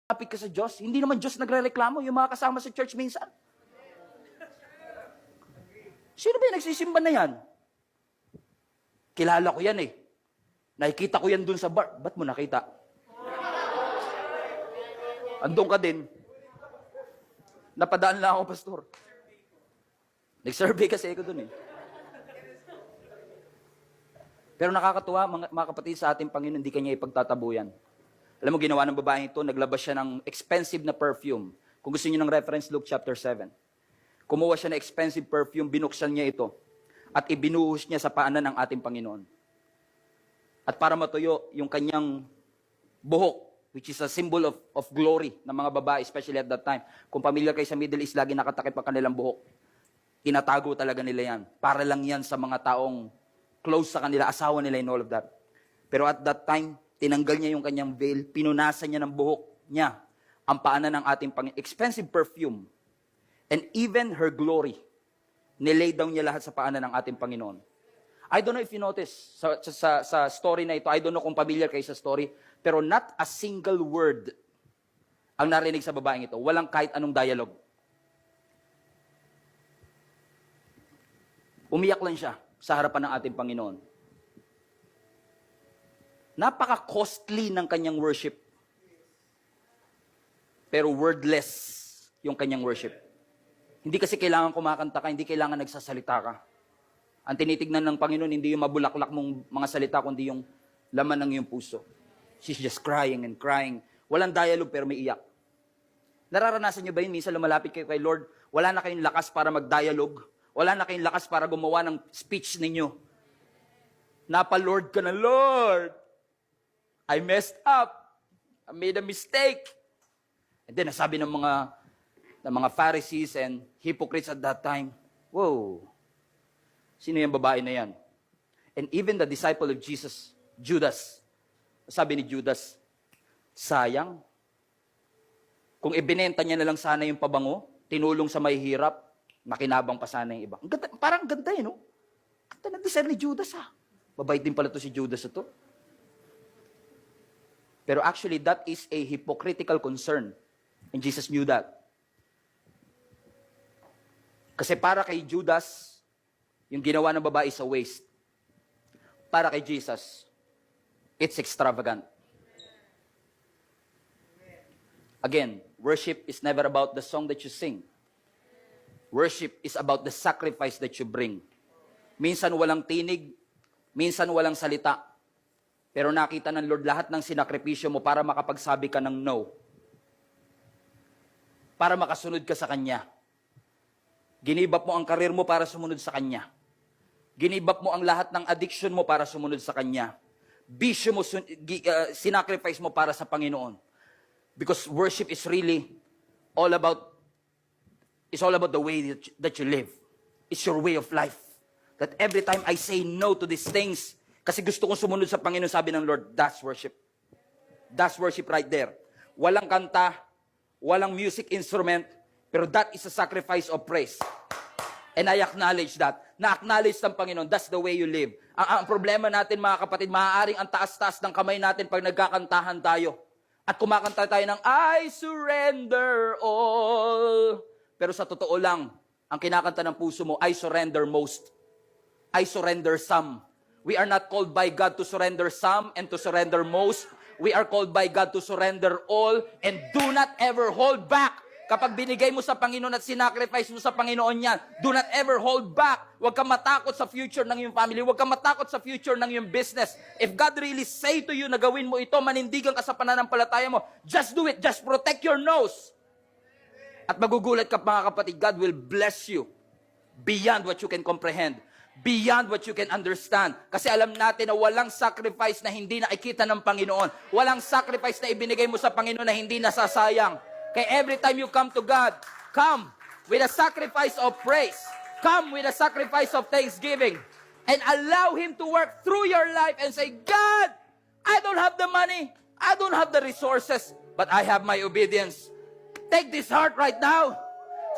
Kapit ka sa Diyos, hindi naman Diyos nagre-reklamo, yung mga kasama sa church minsan. Sino ba yung nagsisimba na yan? Kilala ko yan eh. Nakikita ko yan dun sa bar. Ba't mo nakita? Andun ka din. Napadaan lang ako, pastor. Nag-survey kasi ako dun eh. Pero nakakatuwa, mga kapatid, sa ating Panginoon, hindi kanya ipagtatabuyan. Alam mo, ginawa ng babaeng ito, naglabas siya ng expensive na perfume. Kung gusto niyo ng reference, Luke chapter 7. Kumuha siya ng expensive perfume, binuksan niya ito, at ibinuhos niya sa paanan ng ating Panginoon. At para matuyo yung kanyang buhok, which is a symbol of glory ng mga babae, especially at that time. Kung familiar kayo sa Middle East, lagi nakatakip ang kanilang buhok. Tinatago talaga nila yan. Para lang yan sa mga taong close sa kanila, asawa nila and all of that. Pero at that time, tinanggal niya yung kanyang veil, pinunasan niya ng buhok niya ang paanan ng ating Panginoon. Expensive perfume. And even her glory, nilay down niya lahat sa paanan ng ating Panginoon. I don't know if you notice sa story na ito, I don't know kung familiar kayo sa story, pero not a single word ang narinig sa babaeng ito. Walang kahit anong dialogue. Umiyak lang siya sa harapan ng ating Panginoon. Napaka-costly ng kanyang worship. Pero wordless yung kanyang worship. Hindi kasi kailangan kumakanta ka, hindi kailangan nagsasalita ka. Ang tinitignan ng Panginoon, hindi yung mabulaklak mong mga salita, kundi yung laman ng iyong puso. She's just crying and crying. Walang dialogue pero may iyak. Nararanasan niyo ba yun? Minsan lumalapit kayo kay Lord, wala na kayong lakas para mag-dialogue. Wala na kayong lakas para gumawa ng speech ninyo. Napa-Lord ka na, Lord! I messed up. I made a mistake. And then nasabi ng mga Pharisees and hypocrites at that time, whoa, sino yung babae na yan? And even the disciple of Jesus, Judas, sabi ni Judas, sayang, kung ibinenta niya na lang sana yung pabango, tinulong sa mahihirap, makinabang pa sana yung iba. Ang ganda, parang ganda eh, no? Ganda na-design ni Judas, ha? Mabait din pala to si Judas ito. Pero actually, that is a hypocritical concern. And Jesus knew that. Kasi para kay Judas, yung ginawa ng babae sa waste. Para kay Jesus, it's extravagant. Again, worship is never about the song that you sing. Worship is about the sacrifice that you bring. Minsan walang tinig, minsan walang salita. Pero nakita ng Lord lahat ng sinakripisyo mo para makapagsabi ka ng no. Para makasunod ka sa Kanya. Ginibap mo ang karir mo para sumunod sa Kanya. Ginibap mo ang lahat ng addiction mo para sumunod sa Kanya. Bisyo mo, sinacrifice mo para sa Panginoon. Because worship is really all about the way that you live. It's your way of life. That every time I say no to these things, kasi gusto kong sumunod sa Panginoon, sabi ng Lord, that's worship. That's worship right there. Walang kanta, walang music instrument, pero that is a sacrifice of praise. And I acknowledge that. Na-acknowledge ng Panginoon, that's the way you live. Ang problema natin, mga kapatid, maaaring ang taas-taas ng kamay natin pag nagkakantahan tayo. At kumakanta tayo ng, I surrender all. Pero sa totoo lang, ang kinakanta ng puso mo, I surrender most. I surrender some. We are not called by God to surrender some and to surrender most. We are called by God to surrender all and do not ever hold back. Kapag binigay mo sa Panginoon at sinacrifice mo sa Panginoon yan, do not ever hold back. Huwag kang matakot sa future ng iyong family. Huwag kang matakot sa future ng iyong business. If God really say to you na gawin mo ito, manindigan ka sa pananampalataya mo, just do it. Just protect your nose. At magugulat ka, mga kapatid, God will bless you beyond what you can comprehend. Beyond what you can understand. Kasi alam natin na walang sacrifice na hindi nakikita ng Panginoon. Walang sacrifice na ibinigay mo sa Panginoon na hindi nasasayang. Kaya every time you come to God, come with a sacrifice of praise. Come with a sacrifice of thanksgiving. And allow Him to work through your life and say, God, I don't have the money. I don't have the resources. But I have my obedience. Take this heart right now.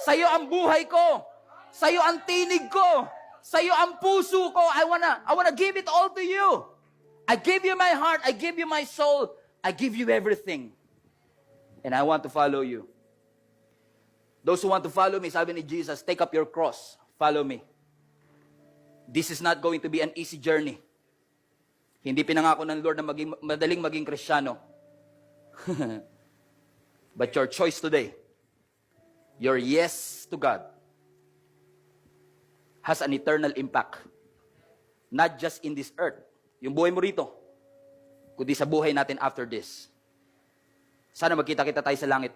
Sa'yo ang buhay ko. Sa'yo ang tinig ko. Sa'yo ang puso ko. I wanna give it all to you. I give you my heart. I give you my soul. I give you everything. And I want to follow you. Those who want to follow me, sabi ni Jesus, take up your cross, follow me. This is not going to be an easy journey. Hindi pinangako ng Lord na madaling maging Kristiyano. But your choice today, your yes to God, has an eternal impact. Not just in this earth, yung buhay mo rito, kundi sa buhay natin after this. Sana magkita-kita tayo sa langit.